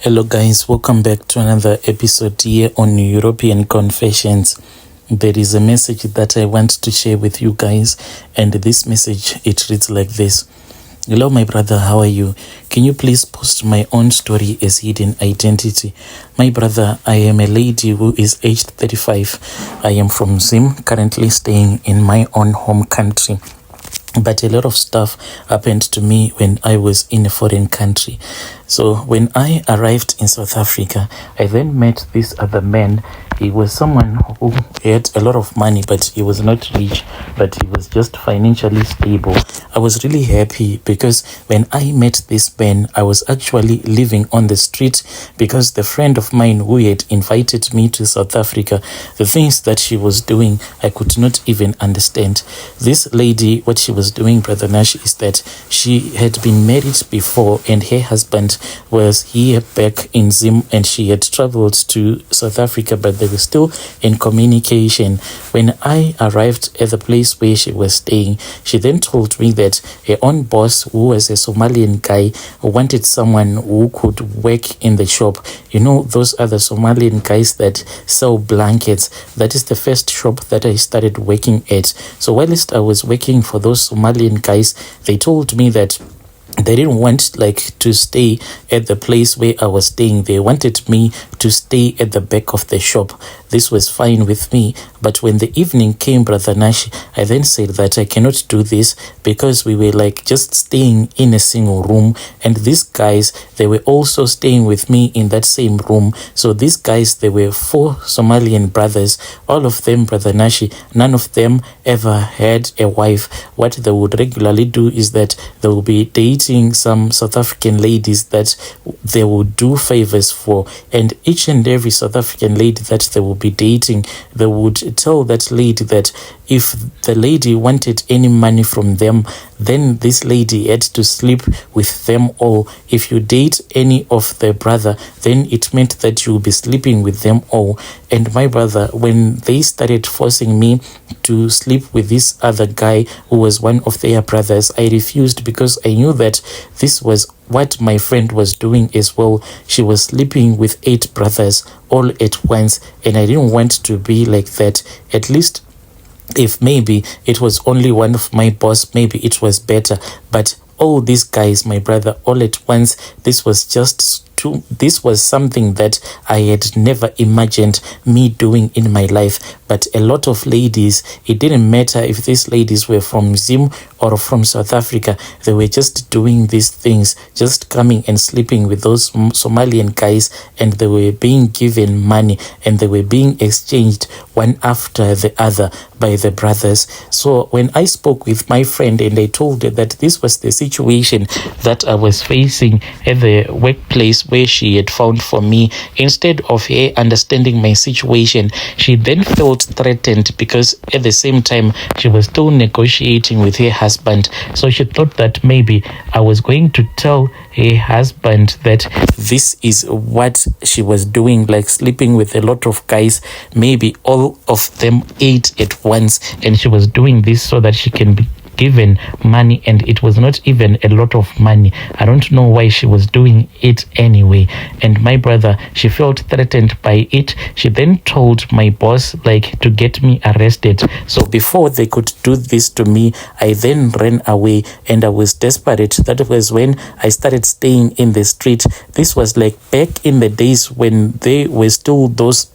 Hello guys, welcome back to another episode here on European Confessions. There is a message that I want to share with you guys, and this message, it reads like this. Hello my brother, how are you? Can you please post my own story as hidden identity? My brother, I am a lady who is aged 35. I am from Zim, currently staying in my own home country. But a lot of stuff happened to me when I was in a foreign country. So when I arrived in South Africa, I then met this other man. He was someone who had a lot of money, but he was not rich, but he was just financially stable. I was really happy because when I met this man, I was actually living on the street because the friend of mine who had invited me to South Africa, the things that she was doing, I could not even understand. This lady, what she was doing, Brother Nash, is that she had been married before and her husband was here back in Zim, and she had traveled to South Africa, but they were still in communication. When I arrived at the place where she was staying, she then told me that her own boss, who was a Somalian guy, wanted someone who could work in the shop. You know, those other Somalian guys that sell blankets. That is the first shop that I started working at. So whilst I was working for those Somalian guys, they told me that they didn't want to stay at the place where I was staying. They wanted me to stay at the back of the shop. This was fine with me. But when the evening came, Brother Nash, I then said that I cannot do this because we were just staying in a single room. And these guys, they were also staying with me in that same room. So these guys, they were 4 Somalian brothers. All of them, Brother Nash, none of them ever had a wife. What they would regularly do is that they will be dating some South African ladies that they would do favors for. And each and every South African lady that they would be dating, they would tell that lady that if the lady wanted any money from them, then this lady had to sleep with them all. If you date any of the brother, then it meant that you will be sleeping with them all. And my brother, when they started forcing me to sleep with this other guy who was one of their brothers, I refused because I knew that this was what my friend was doing as well. She was sleeping with 8 brothers all at once, and I didn't want to be like that. At least if maybe it was only one of my boss, maybe it was better. But all these guys, my brother, all at once, this was something that I had never imagined me doing in my life. But a lot of ladies, it didn't matter if these ladies were from Zim or from South Africa, they were just doing these things, just coming and sleeping with those Somalian guys, and they were being given money and they were being exchanged one after the other by the brothers. So when I spoke with my friend and I told her that this was the situation that I was facing at the workplace where she had found for me, instead of her understanding my situation, she then felt threatened because at the same time she was still negotiating with her husband. So she thought that maybe I was going to tell her husband that this is what she was doing, sleeping with a lot of guys, maybe all of them 8 at once, and she was doing this so that she can be given money, and it was not even a lot of money. I don't know why she was doing it anyway. And my brother, she felt threatened by it. She then told my boss to get me arrested. So before they could do this to me, I then ran away, and I was desperate. That was when I started staying in the street. This was back in the days when they were still those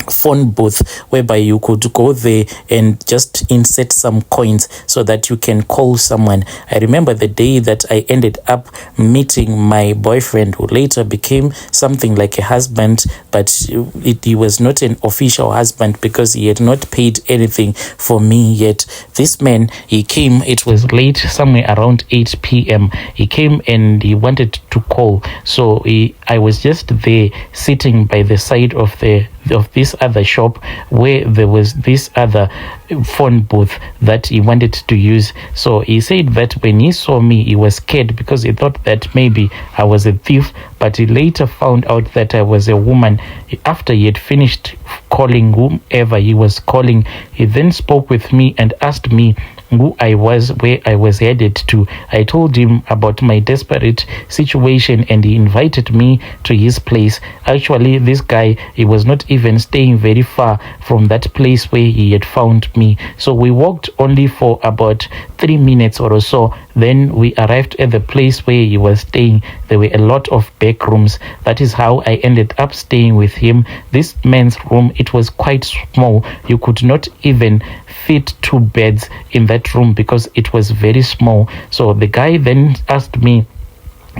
phone booth whereby you could go there and just insert some coins so that you can call someone. I remember the day that I ended up meeting my boyfriend, who later became something like a husband, but he was not an official husband because he had not paid anything for me yet. This man, he came, it was late, somewhere around 8 p.m. He came and he wanted to call. So I was just there sitting by the side of this other shop where there was this other phone booth that he wanted to use. So he said that when he saw me, he was scared because he thought that maybe I was a thief, but he later found out that I was a woman. After he had finished calling whomever he was calling, he then spoke with me and asked me who I was, where I was headed to. I told him about my desperate situation and he invited me to his place. Actually, this guy, he was not even staying very far from that place where he had found me. So we walked only for about 3 minutes or so. Then we arrived at the place where he was staying. There were a lot of back rooms. That is how I ended up staying with him. This man's room, it was quite small. You could not even fit 2 beds in that room because it was very small. So the guy then asked me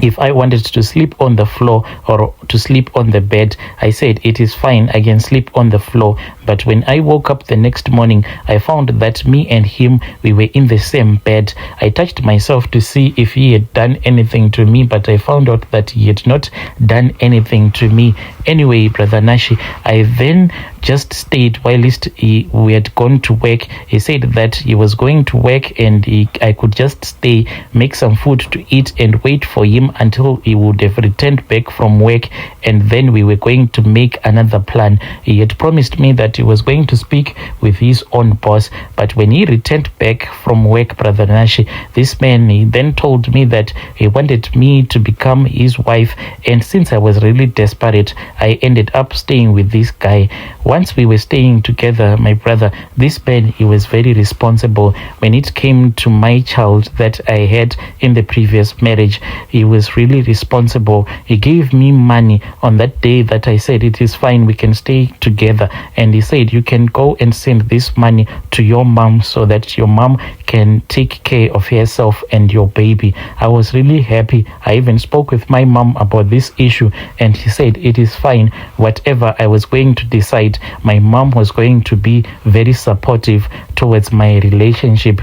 if I wanted to sleep on the floor or to sleep on the bed. I said it is fine, I can sleep on the floor. But when I woke up the next morning, I found that me and him, we were in the same bed. I touched myself to see if he had done anything to me, but I found out that he had not done anything to me. Anyway, Brother Nashi, I then just stayed whilst we had gone to work. He said that he was going to work and I could just stay, make some food to eat and wait for him until he would have returned back from work, and then we were going to make another plan. He had promised me that he was going to speak with his own boss, but when he returned back from work, Brother Nashi, this man, he then told me that he wanted me to become his wife, and since I was really desperate, I ended up staying with this guy. Once we were staying together, my brother, this man, he was very responsible. When it came to my child that I had in the previous marriage, he was really responsible. He gave me money on that day that I said it is fine, we can stay together, and he said you can go and send this money to your mom so that your mom can take care of herself and your baby. I was really happy. I even spoke with my mom about this issue, and he said it is fine, whatever I was going to decide, my mom was going to be very supportive towards my relationship.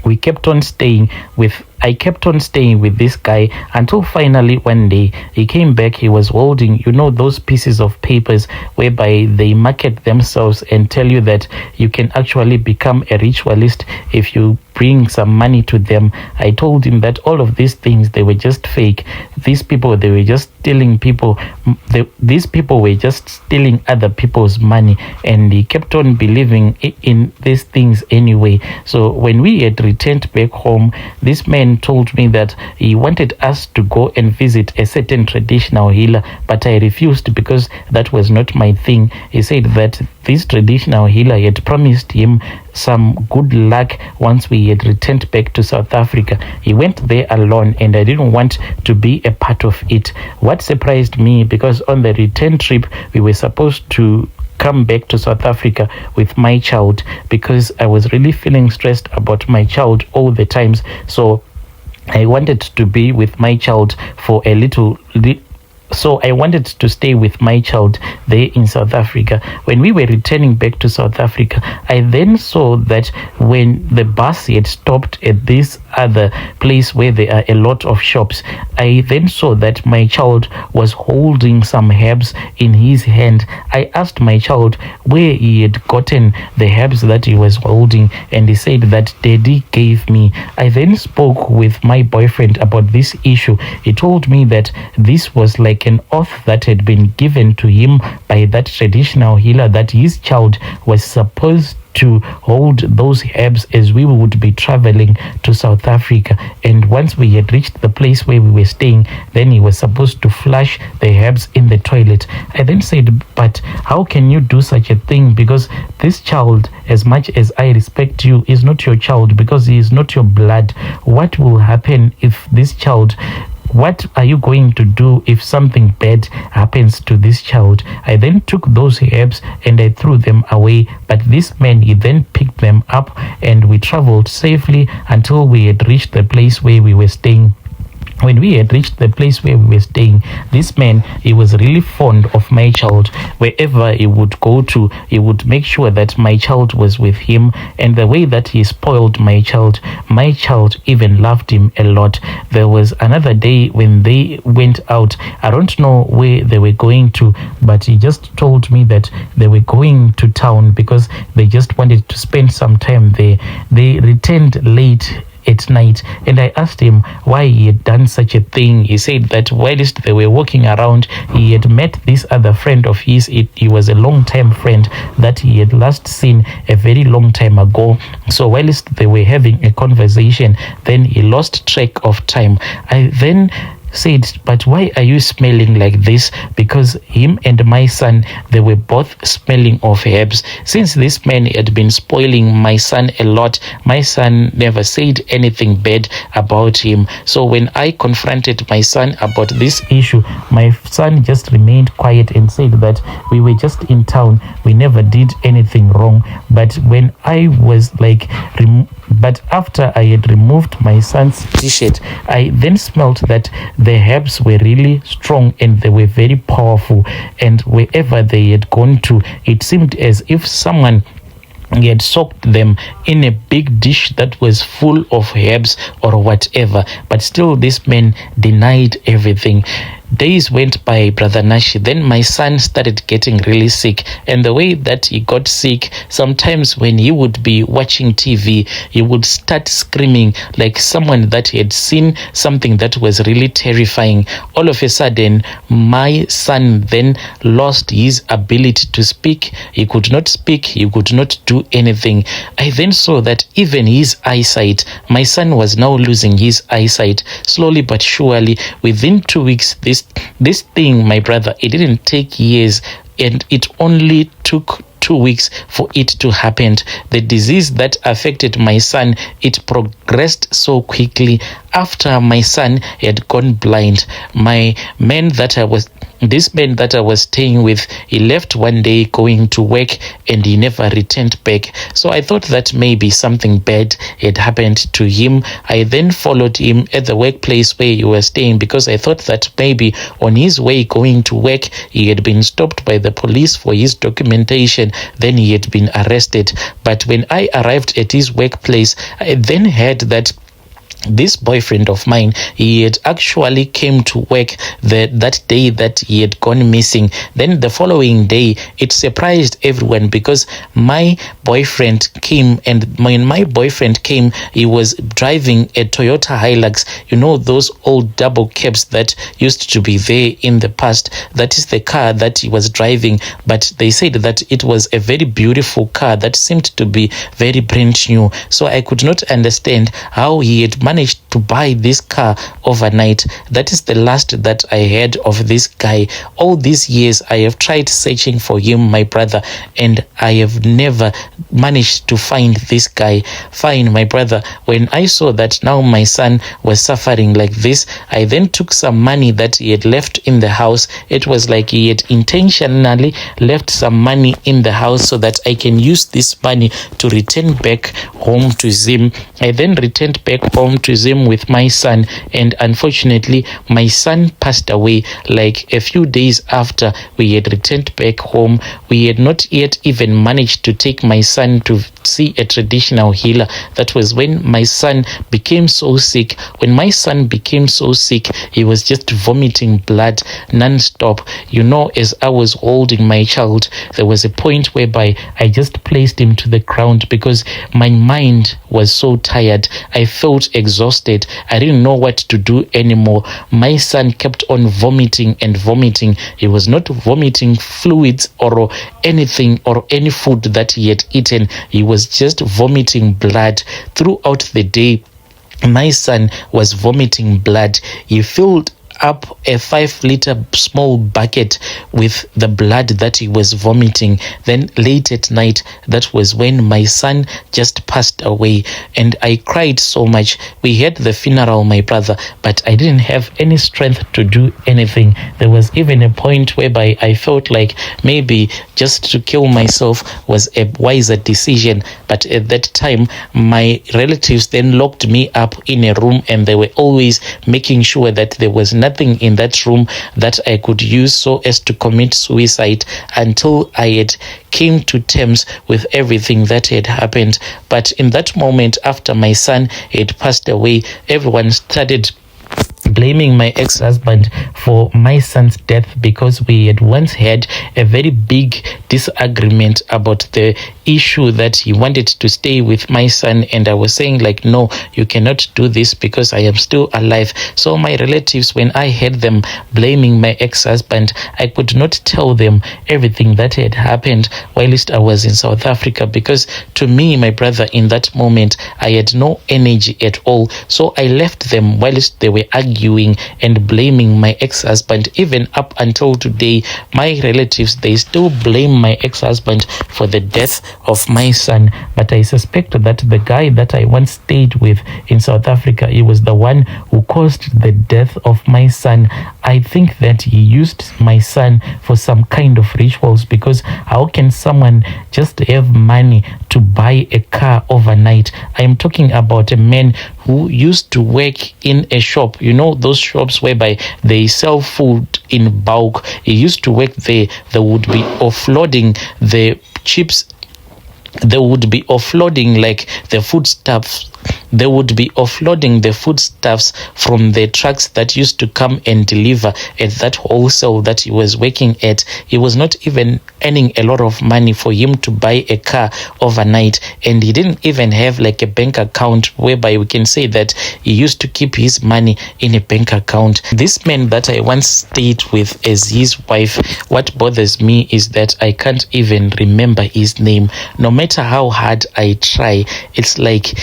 I kept on staying with this guy until finally one day he came back. He was holding, those pieces of papers whereby they market themselves and tell you that you can actually become a ritualist if you bring some money to them. I told him that all of these things, they were just fake. These people, they were just stealing people. These people were just stealing other people's money, and he kept on believing in these things anyway. So when we had returned back home, this man told me that he wanted us to go and visit a certain traditional healer, but I refused because that was not my thing. He said that this traditional healer had promised him some good luck once we had returned back to South Africa. He went there alone and I didn't want to be a part of it. What surprised me, because on the return trip we were supposed to come back to South Africa with my child, because I was really feeling stressed about my child all the times. So I wanted to be with my child for a little. So I wanted to stay with my child there in South Africa. When we were returning back to South Africa, I then saw that when the bus had stopped at this other place where there are a lot of shops, I then saw that my child was holding some herbs in his hand. I asked my child where he had gotten the herbs that he was holding, and he said that Daddy gave me. I then spoke with my boyfriend about this issue. He told me that this was like an oath that had been given to him by that traditional healer, that his child was supposed to hold those herbs as we would be traveling to South Africa. And once we had reached the place where we were staying, then he was supposed to flush the herbs in the toilet. I then said, but how can you do such a thing? Because this child, as much as I respect you, is not your child, because he is not your blood. What will happen if this child, what are you going to do if something bad happens to this child? I then took those herbs and I threw them away, but this man, he then picked them up and we traveled safely until we had reached the place where we were staying. When we had reached the place where we were staying, this man, he was really fond of my child. Wherever he would go to, he would make sure that my child was with him. And the way that he spoiled my child even loved him a lot. There was another day when they went out. I don't know where they were going to, but he just told me that they were going to town because they just wanted to spend some time there. They returned late at night. And I asked him why he had done such a thing. He said that whilst they were walking around, he had met this other friend of his. He was a long-time friend that he had last seen a very long time ago. So whilst they were having a conversation, then he lost track of time. I then said, but why are you smelling like this? Because him and my son, they were both smelling of herbs. Since this man had been spoiling my son a lot, my son never said anything bad about him. So when I confronted my son about this issue, my son just remained quiet and said that we were just in town, we never did anything wrong. But when I was like but after I had removed my son's t-shirt, I then smelled that the herbs were really strong and they were very powerful. And wherever they had gone to, it seemed as if someone had soaked them in a big dish that was full of herbs or whatever. But still, this man denied everything. Days went by, Brother Nashi. Then my son started getting really sick. And the way that he got sick, sometimes when he would be watching TV, he would start screaming like someone that he had seen something that was really terrifying. All of a sudden, my son then lost his ability to speak. He could not speak. He could not do anything. I then saw that even his eyesight, my son was now losing his eyesight slowly but surely. Within 2 weeks, this thing, my brother, it didn't take years, and it only took 2 weeks for it to happen. The disease that affected my son, it progressed so quickly. After my son had gone blind, this man that I was staying with, he left one day going to work and he never returned back. So I thought that maybe something bad had happened to him. I then followed him at the workplace where he was staying because I thought that maybe on his way going to work, he had been stopped by the police for his documentation. Then he had been arrested. But when I arrived at his workplace, I then heard that this boyfriend of mine, he had actually came to work that day that he had gone missing. Then the following day, it surprised everyone because my boyfriend came, and when my boyfriend came, he was driving a Toyota Hilux. You know, those old double cabs that used to be there in the past. That is the car that he was driving, but they said that it was a very beautiful car that seemed to be very brand new. So I could not understand how he had managed to buy this car overnight. That is the last that I heard of this guy. All these years I have tried searching for him, my brother, and I have never managed to find this guy. Fine, my brother, when I saw that now my son was suffering like this, I then took some money that he had left in the house. It was like he had intentionally left some money in the house so that I can use this money to return back home to Zim. I then returned back home to Zim with my son, and unfortunately my son passed away like a few days after we had returned back home. We had not yet even managed to take my son to see a traditional healer. That was when my son became so sick. When my son became so sick, he was just vomiting blood non-stop. You know, as I was holding my child, there was a point whereby I just placed him to the ground because my mind was so tired. I felt exhausted. I didn't know what to do anymore. My son kept on vomiting and vomiting. He was not vomiting fluids or anything or any food that he had eaten. He was just vomiting blood throughout the day. My son was vomiting blood. He filled up a 5-liter small bucket with the blood that he was vomiting. Then late at night, that was when my son just passed away, and I cried so much. We had the funeral, my brother, but I didn't have any strength to do anything. There was even a point whereby I felt like maybe just to kill myself was a wiser decision, but at that time my relatives then locked me up in a room, and they were always making sure that there was nothing in that room that I could use so as to commit suicide until I had came to terms with everything that had happened. But in that moment, after my son had passed away, everyone started blaming my ex-husband for my son's death because we had once had a very big disagreement about the issue that he wanted to stay with my son, and I was saying like, no, you cannot do this because I am still alive. So my relatives, when I heard them blaming my ex-husband, I could not tell them everything that had happened whilst I was in South Africa, because to me, my brother, in that moment I had no energy at all. So I left them whilst they were arguing and blaming my ex-husband. Even up until today, my relatives, they still blame my ex-husband for the death of my son. But I suspect that the guy that I once stayed with in South Africa, he was the one who caused the death of my son. I think that he used my son for some kind of rituals, because how can someone just have money to buy a car overnight? I am talking about a man who used to work in a shop, you know, those shops whereby they sell food in bulk. He used to work there. They would be offloading the chips, they would be offloading like the foodstuffs. They would be offloading the foodstuffs from the trucks that used to come and deliver at that wholesale that he was working at. He was not even earning a lot of money for him to buy a car overnight, and he didn't even have like a bank account whereby we can say that he used to keep his money in a bank account. This man that I once stayed with as his wife, what bothers me is that I can't even remember his name. No matter how hard I try, it's like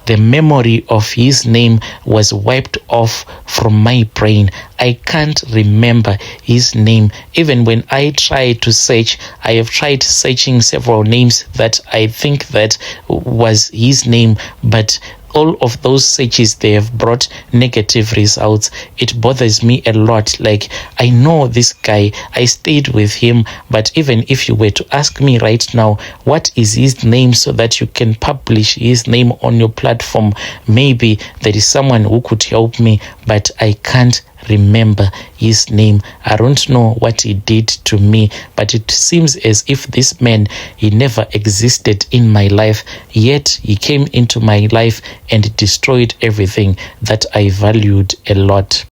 the memory of his name was wiped off from my brain. I can't remember his name. Even when I try to search, I have tried searching several names that I think that was his name, but all of those searches, they have brought negative results. It bothers me a lot. Like, I know this guy, I stayed with him, but even if you were to ask me right now, what is his name, so that you can publish his name on your platform, maybe there is someone who could help me, but I can't remember his name. I don't know what he did to me, but it seems as if this man, he never existed in my life, yet he came into my life and destroyed everything that I valued a lot.